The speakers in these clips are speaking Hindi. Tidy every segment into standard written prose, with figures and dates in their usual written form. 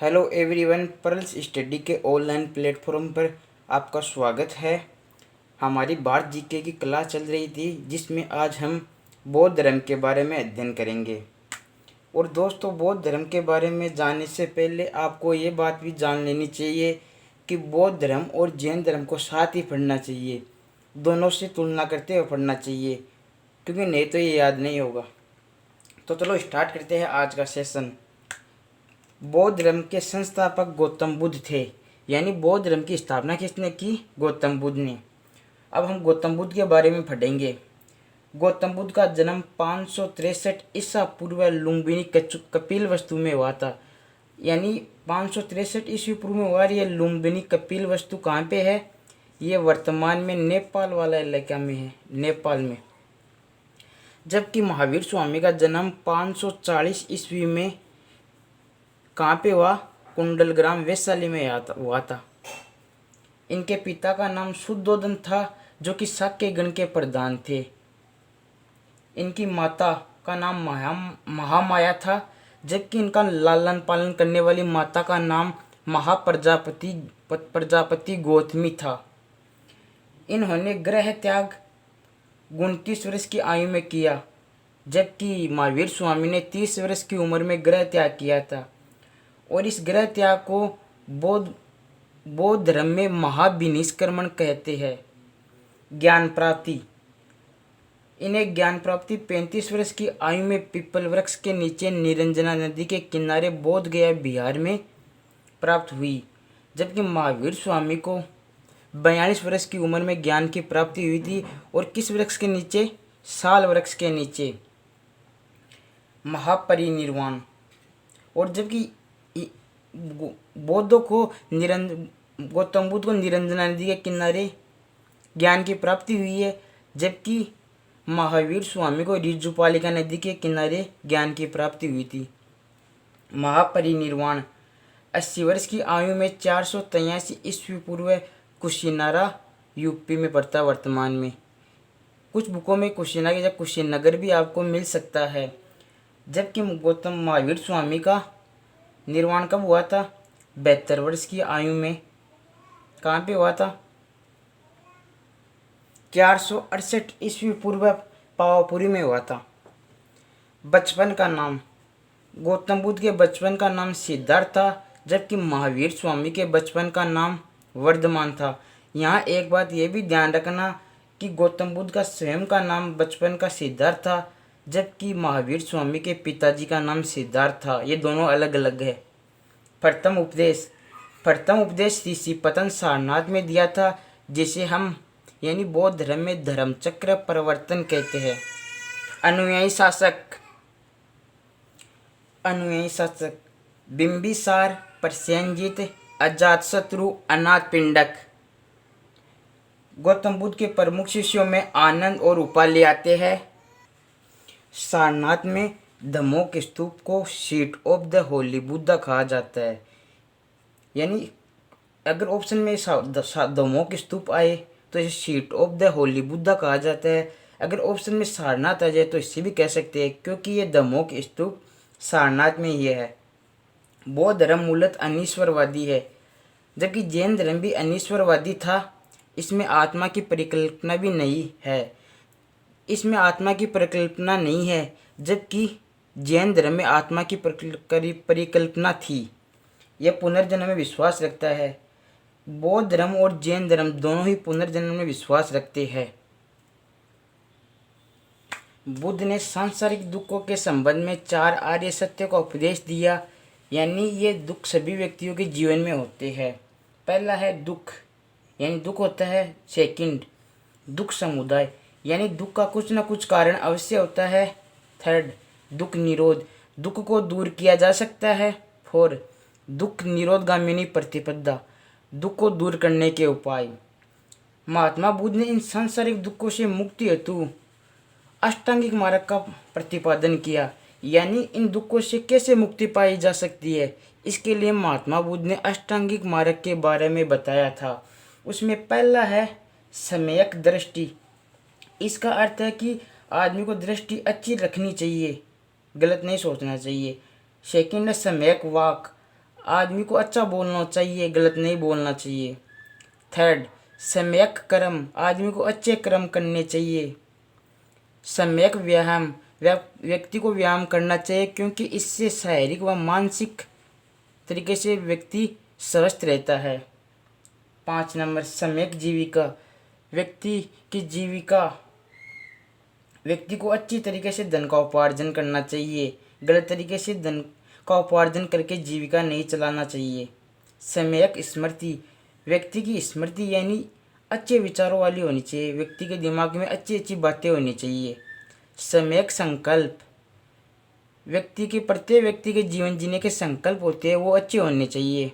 हेलो एवरीवन, पर्ल्स स्टडी के ऑनलाइन प्लेटफॉर्म पर आपका स्वागत है। हमारी भारत जीके की क्लास चल रही थी जिसमें आज हम बौद्ध धर्म के बारे में अध्ययन करेंगे। और दोस्तों, बौद्ध धर्म के बारे में जानने से पहले आपको ये बात भी जान लेनी चाहिए कि बौद्ध धर्म और जैन धर्म को साथ ही पढ़ना चाहिए, दोनों से तुलना करते हुए पढ़ना चाहिए, क्योंकि नहीं तो ये याद नहीं होगा। तो चलो स्टार्ट करते हैं आज का सेशन। बौद्ध धर्म के संस्थापक गौतम बुद्ध थे, यानी बौद्ध धर्म की स्थापना किसने की? गौतम बुद्ध ने। अब हम गौतम बुद्ध के बारे में पढ़ेंगे। गौतम बुद्ध का जन्म 563 ईसा पूर्व लुम्बिनी कपिलवस्तु में हुआ था, यानी 563 ईस्वी पूर्व में हुआ। ये लुम्बिनी कपिलवस्तु कहाँ पे है? ये वर्तमान में नेपाल वाला इलाका में है, नेपाल में। जबकि महावीर स्वामी का जन्म 540 ईस्वी में कहाँ पे हुआ? कुंडलग्राम वैशाली में हुआ था। इनके पिता का नाम शुद्धोदन था, जो कि शाक्य गण के प्रधान थे। इनकी माता का नाम महामाया था, जबकि इनका लालन पालन करने वाली माता का नाम प्रजापति गौतमी था। इन्होंने गृह त्याग 29 वर्ष की आयु में किया, जबकि महावीर स्वामी ने 30 वर्ष की उम्र में गृह त्याग किया था। और इस गृह त्याग को बौद्ध धर्म में महाविनिष्क्रमण कहते हैं। ज्ञान प्राप्ति, इन्हें ज्ञान प्राप्ति 35 वर्ष की आयु में पीपल वृक्ष के नीचे निरंजना नदी के किनारे बोध गया बिहार में प्राप्त हुई। जबकि महावीर स्वामी को 42 वर्ष की उम्र में ज्ञान की प्राप्ति हुई थी। और किस वृक्ष के नीचे? साल वृक्ष के नीचे, महापरिनिर्वाण। और जबकि बौद्धों को गौतम बुद्ध को निरंजना नदी के किनारे ज्ञान की प्राप्ति हुई है, जबकि महावीर स्वामी को रिजुपालिका नदी के किनारे ज्ञान की प्राप्ति हुई थी। महापरिनिर्वाण 80 वर्ष की आयु में 483 ईस्वी पूर्व कुशीनारा यूपी में पड़ता वर्तमान में। कुछ बुकों में कुशीनारा या कुशीनगर भी आपको मिल सकता है। जबकि गौतम महावीर स्वामी का निर्वाण कब हुआ था? 72 वर्ष की आयु में। कहाँ पे हुआ था? 468 ईस्वी पूर्व पावापुरी में हुआ था। बचपन का नाम, गौतम बुद्ध के बचपन का नाम सिद्धार्थ था, जबकि महावीर स्वामी के बचपन का नाम वर्धमान था। यहाँ एक बात यह भी ध्यान रखना कि गौतम बुद्ध का स्वयं का नाम बचपन का सिद्धार्थ था, जबकि महावीर स्वामी के पिताजी का नाम सिद्धार्थ था। ये दोनों अलग अलग है। प्रथम उपदेश ऋषि पतन सारनाथ में दिया था, जिसे हम यानी बौद्ध धर्म में धर्म चक्र परिवर्तन कहते हैं। अनुयायी शासक बिंबिसार, प्रसेनजीत, अजातशत्रु, अनाथपिंडक। गौतम बुद्ध के प्रमुख शिष्यों में आनंद और उपाली आते हैं। सारनाथ में धम्मों के स्तूप को seat of the Holi Buddha कहा जाता है। यानी अगर ऑप्शन में धम्मों के स्तूप आए तो इसे seat of the Holi Buddha कहा जाता है। अगर ऑप्शन में सारनाथ आ जाए तो इसे भी कह सकते हैं, क्योंकि ये धम्मों के स्तूप सारनाथ में ही है। बौद्ध धर्म मूलतः अनीश्वरवादी है, जबकि जैन धर्म भी अनीश्वरवादी था। इसमें आत्मा की परिकल्पना भी नहीं है। जबकि जैन धर्म में आत्मा की परिकल्पना थी। यह पुनर्जन्म में विश्वास रखता है। बौद्ध धर्म और जैन धर्म दोनों ही पुनर्जन्म में विश्वास रखते हैं। बुद्ध ने सांसारिक दुखों के संबंध में 4 आर्य सत्य का उपदेश दिया, यानी ये दुख सभी व्यक्तियों के जीवन में होते हैं। पहला है दुख, यानी दुख होता है। सेकंड, दुख समुदाय, यानी दुख का कुछ न कुछ कारण अवश्य होता है। थर्ड, दुख निरोध, दुख को दूर किया जा सकता है। 4, दुख निरोधगामिनी प्रतिपदा, दुख को दूर करने के उपाय। महात्मा बुद्ध ने इन सांसारिक दुखों से मुक्ति हेतु अष्टांगिक मार्ग का प्रतिपादन किया, यानी इन दुखों से कैसे मुक्ति पाई जा सकती है। इसके लिए महात्मा बुद्ध ने अष्टांगिक मार्ग के बारे में बताया था। उसमें पहला है सम्यक दृष्टि। इसका अर्थ है कि आदमी को दृष्टि अच्छी रखनी चाहिए, गलत नहीं सोचना चाहिए। सेकंड है सम्यक वाक, आदमी को अच्छा बोलना चाहिए, गलत नहीं बोलना चाहिए। थर्ड, सम्यक कर्म, आदमी को अच्छे कर्म करने चाहिए। सम्यक व्यायाम, व्यक्ति को व्यायाम करना चाहिए क्योंकि इससे शारीरिक व मानसिक तरीके से व्यक्ति स्वस्थ रहता है। 5 नंबर, सम्यक जीविका, व्यक्ति की जीविका, व्यक्ति को अच्छी तरीके से धन का उपार्जन करना चाहिए, गलत तरीके से धन का उपार्जन करके जीविका नहीं चलाना चाहिए। सम्यक स्मृति, व्यक्ति की स्मृति यानी अच्छे विचारों वाली होनी चाहिए, व्यक्ति के दिमाग में अच्छी अच्छी बातें होनी चाहिए। सम्यक संकल्प, व्यक्ति के प्रत्येक व्यक्ति के जीवन जीने के संकल्प होते हैं वो अच्छे होने चाहिए।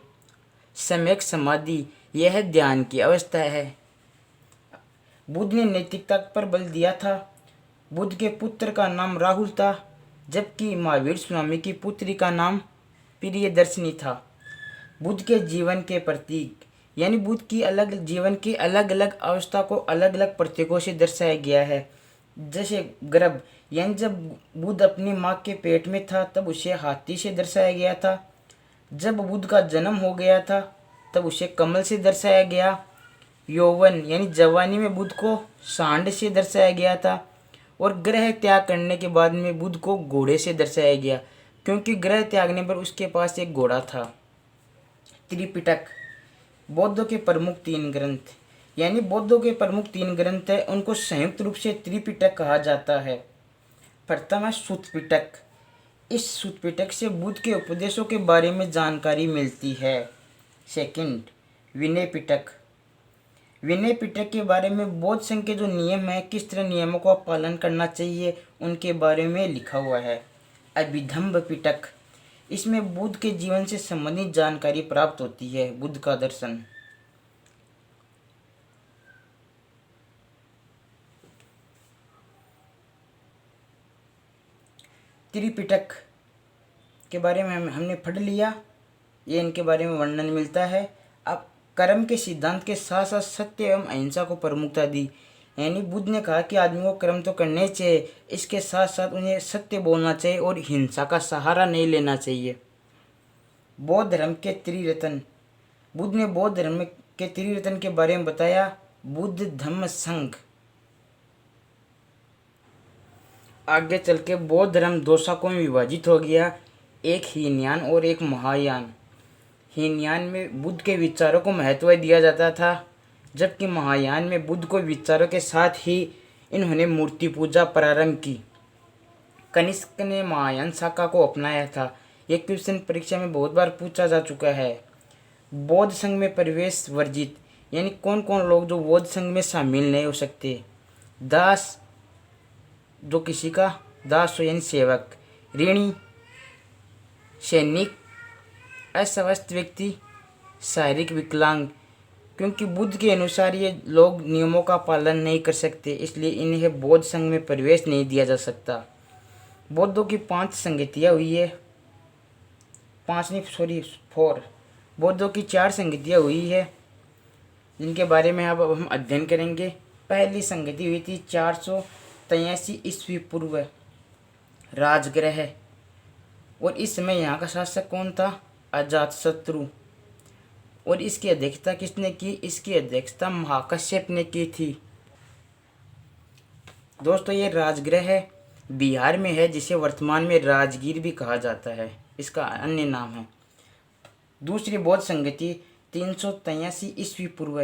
सम्यक समाधि, यह ध्यान की अवस्था है। बुद्ध ने नैतिकता पर बल दिया था। बुद्ध के पुत्र का नाम राहुल था, जबकि महावीर स्वामी की पुत्री का नाम प्रियदर्शिनी था। बुद्ध के जीवन के प्रतीक यानी बुद्ध की अलग जीवन की अलग अलग अवस्था को अलग अलग प्रतीकों से दर्शाया गया है। जैसे गर्भ, यानी जब बुद्ध अपनी माँ के पेट में था तब उसे हाथी से दर्शाया गया था। जब बुद्ध का जन्म हो गया था तब उसे कमल से दर्शाया गया। यौवन यानी जवानी में बुद्ध को सांड से दर्शाया गया था। और ग्रह त्याग करने के बाद में बुद्ध को घोड़े से दर्शाया गया, क्योंकि ग्रह त्यागने पर उसके पास एक घोड़ा था। त्रिपिटक, बौद्धों के प्रमुख 3 ग्रंथ, यानी बौद्धों के प्रमुख 3 ग्रंथ है, उनको संयुक्त रूप से त्रिपिटक कहा जाता है। प्रथम है सूत पिटक। इस सूत पिटक से बुद्ध के उपदेशों के बारे में जानकारी मिलती है। सेकंड, विनय पिटक। विनय पिटक के बारे में बौद्ध संघ के जो नियम है, किस तरह नियमों का पालन करना चाहिए, उनके बारे में लिखा हुआ है। अभिधम्ब पिटक, इसमें बुद्ध के जीवन से संबंधित जानकारी प्राप्त होती है, बुद्ध का दर्शन। त्रिपिटक के बारे में हमने पढ़ लिया, ये इनके बारे में वर्णन मिलता है। अब कर्म के सिद्धांत के साथ साथ सत्य एवं अहिंसा को प्रमुखता दी, यानी बुद्ध ने कहा कि आदमी को कर्म तो करने चाहिए, इसके साथ साथ उन्हें सत्य बोलना चाहिए और हिंसा का सहारा नहीं लेना चाहिए। बौद्ध धर्म के त्रिरत्न, बुद्ध ने बौद्ध धर्म के त्रिरत्न के बारे में बताया। बुद्ध धम्म संघ। आगे चल के बौद्ध धर्म 2 शाखाओं में विभाजित हो गया, एक हीनयान और एक महायान। हीनयान में बुद्ध के विचारों को महत्व दिया जाता था, जबकि महायान में बुद्ध को विचारों के साथ ही इन्होंने मूर्ति पूजा प्रारंभ की। कनिष्क ने महायान शाखा को अपनाया था। ये क्वेश्चन परीक्षा में बहुत बार पूछा जा चुका है। बौद्ध संघ में प्रवेश वर्जित, यानी कौन कौन लोग जो बौद्ध संघ में शामिल नहीं हो सकते। दास, जो किसी का दास हो यानी सेवक। ऋणी, सैनिक, अस्वस्थ व्यक्ति, शारीरिक विकलांग। क्योंकि बुद्ध के अनुसार ये लोग नियमों का पालन नहीं कर सकते, इसलिए इन्हें बौद्ध संघ में प्रवेश नहीं दिया जा सकता। बौद्धों की 5 संगतियाँ हुई है, 5 नहीं सॉरी 4। बौद्धों की 4 संगतियाँ हुई है, जिनके बारे में अब हम अध्ययन करेंगे। पहली संगति हुई थी 483 ईस्वी पूर्व, राजगृह। और इस समय यहाँ का शासक कौन था? अजातशत्रु। और इसकी अध्यक्षता किसने की? इसकी अध्यक्षता महाकश्यप ने की थी। दोस्तों, ये राजगृह है, बिहार में है, जिसे वर्तमान में राजगीर भी कहा जाता है, इसका अन्य नाम है। दूसरी बौद्ध संगति 383 ईस्वी पूर्व,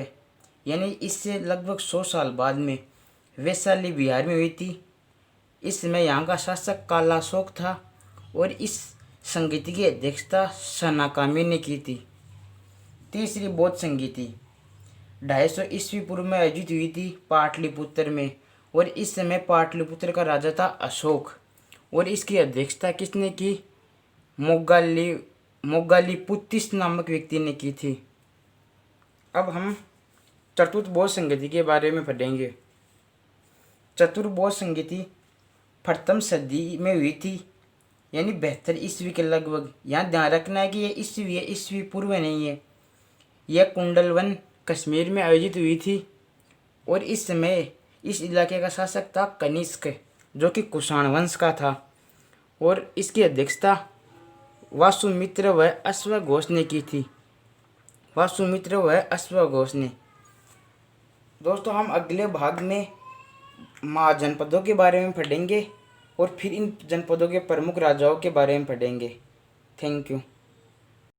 यानी इससे लगभग 100 साल बाद में वैशाली बिहार में हुई थी। इस समय यहाँ का शासक कालाशोक था और इस संगति की अध्यक्षता सनाकामी ने की थी। तीसरी बौद्ध संगति 250 ईस्वी पूर्व में आयोजित हुई थी पाटलिपुत्र में, और इस समय पाटलिपुत्र का राजा था अशोक, और इसकी अध्यक्षता किसने की? मोग्गालीपुत्तिस नामक व्यक्ति ने की थी। अब हम चतुर्थ बौद्ध संगति के बारे में पढ़ेंगे। चतुर्थ बौद्ध संगति प्रथम सदी में हुई थी, यानी 72 ईस्वी के लगभग। यहाँ ध्यान रखना है कि ये ईस्वी है, ईस्वी पूर्व नहीं है। यह कुंडलवन कश्मीर में आयोजित हुई थी, और इस समय इस इलाके का शासक था कनिष्क, जो कि कुषाण वंश का था, और इसकी अध्यक्षता वासुमित्र व अश्वघोष ने की थी। वासुमित्र व अश्वघोष ने। दोस्तों हम अगले भाग में महाजनपदों के बारे में पढ़ेंगे और फिर इन जनपदों के प्रमुख राजाओं के बारे में पढ़ेंगे। Thank you.